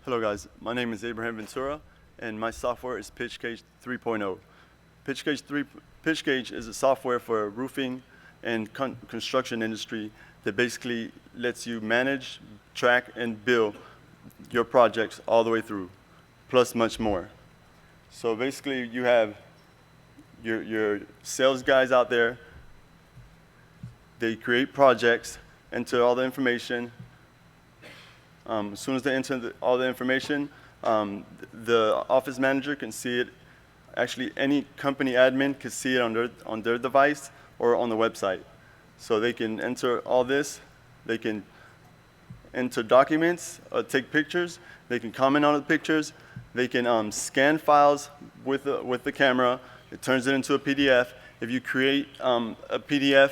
Hello guys, my name is Abraham Ventura, and my software is PitchGauge 3.0. PitchGauge is a software for roofing and construction industry that basically lets you manage, track, and bill your projects all the way through, plus much more. So basically you have your sales guys out there. They create projects, enter all the information. As soon as they enter all the information, the office manager can see it. Actually, any company admin can see it on their device or on the website. So they can enter all this. They can enter documents, take pictures. They can comment on the pictures. They can scan files with the camera. It turns it into a PDF. If you create a PDF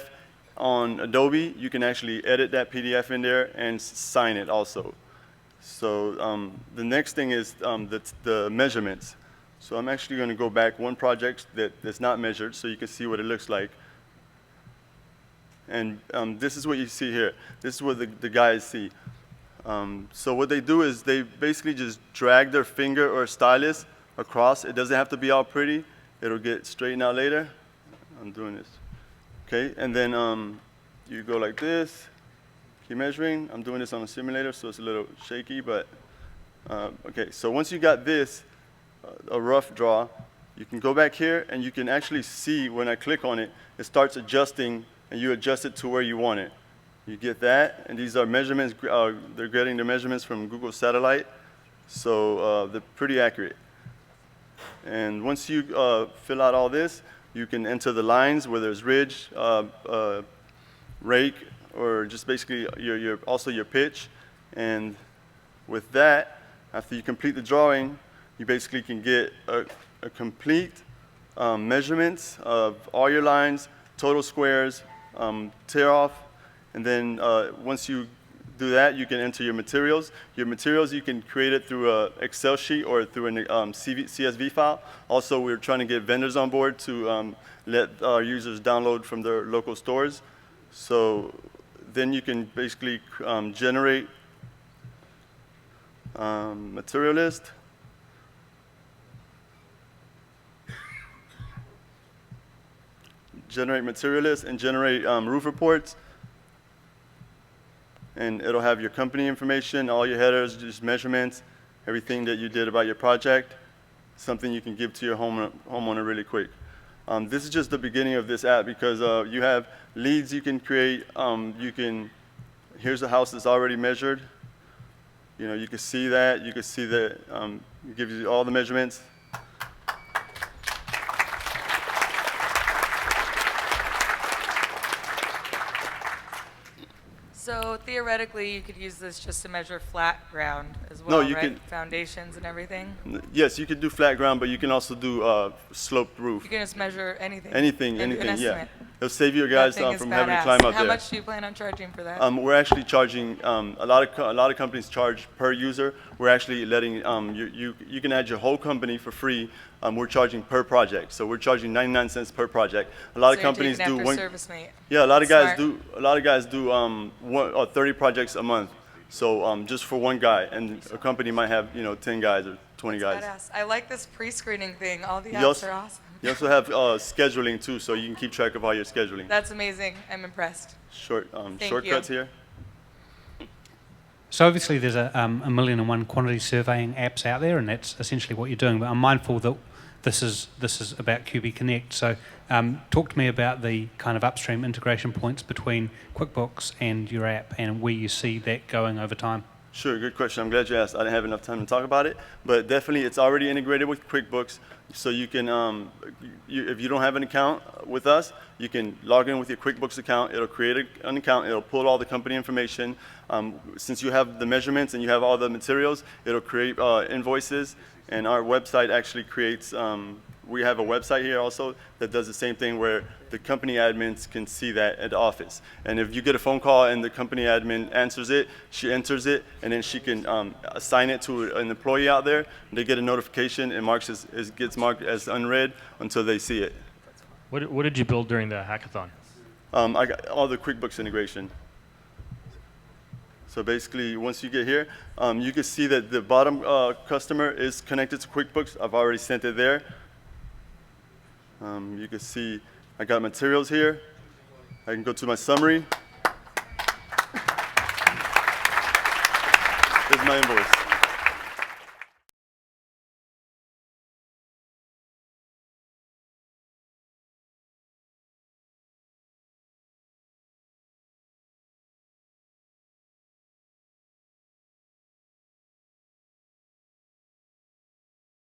on Adobe, you can actually edit that PDF in there and sign it also. So the next thing is the measurements. So I'm actually going to go back one project that's not measured so you can see what it looks like. And this is what you see here. This is what the guys see. So what they do is they basically just drag their finger or stylus across. It doesn't have to be all pretty. It'll get straightened out later. I'm doing this. Okay, and then you go like this, keep measuring. I'm doing this on a simulator, so it's a little shaky, but okay. So once you got this, a rough draw, you can go back here and you can actually see when I click on it, it starts adjusting and you adjust it to where you want it. You get that, and these are measurements. They're getting the measurements from Google Satellite, so they're pretty accurate. And once you fill out all this, you can enter the lines where there's ridge, rake, or just basically also your pitch. And with that, after you complete the drawing, you basically can get a complete measurements of all your lines, total squares, tear off, and then once you do that, you can enter your materials. Your materials, you can create it through an Excel sheet or through a CSV file. Also, we're trying to get vendors on board to let our users download from their local stores. So then you can basically generate material list. Generate material list and generate roof reports. And it'll have your company information, all your headers, just measurements, everything that you did about your project, something you can give to your homeowner really quick. This is just the beginning of this app because you have leads you can create. Here's a house that's already measured. You know, you can see that. You can see that it gives you all the measurements. So theoretically, you could use this just to measure flat ground as well, No, you right? can. Foundations and everything. Yes, you can do flat ground, but you can also do sloped roof. You can just measure anything. Anything, and do an yeah. estimate. It'll save you guys That thing from is having to badass. climb up How there. much do you plan on charging for that? We're actually charging a lot of companies charge per user. We're actually letting you can add your whole company for free. We're charging per project, so we're charging 99 cents per project. A lot of companies do one. ServiceMate. Yeah, a lot of guys Smart. do. A lot of guys do 30 projects a month. So just for one guy, and a company might have 10 guys or 20 guys. Badass. I like this pre-screening thing. All the You apps also- are awesome. You also have scheduling too, so you can keep track of all your scheduling. That's amazing. I'm impressed. Shortcuts here. So obviously there's a 1,000,001 quantity surveying apps out there, and that's essentially what you're doing. But I'm mindful that this is about QB Connect. So talk to me about the kind of upstream integration points between QuickBooks and your app, and where you see that going over time. Sure, good question. I'm glad you asked. I didn't have enough time to talk about it, but definitely it's already integrated with QuickBooks. So you can, if you don't have an account with us, you can log in with your QuickBooks account. It'll create an account. It'll pull all the company information. Since you have the measurements and you have all the materials, it'll create invoices. And our website actually creates, we have a website here also that does the same thing where the company admins can see that at the office. And if you get a phone call and the company admin answers it, she enters it, and then she can assign it to an employee out there. They get a notification and gets marked as unread until they see it. What did you build during the hackathon? I got all the QuickBooks integration. So basically, once you get here, you can see that the bottom customer is connected to QuickBooks. I've already sent it there. You can see I got materials here. I can go to my summary. Here's my invoice.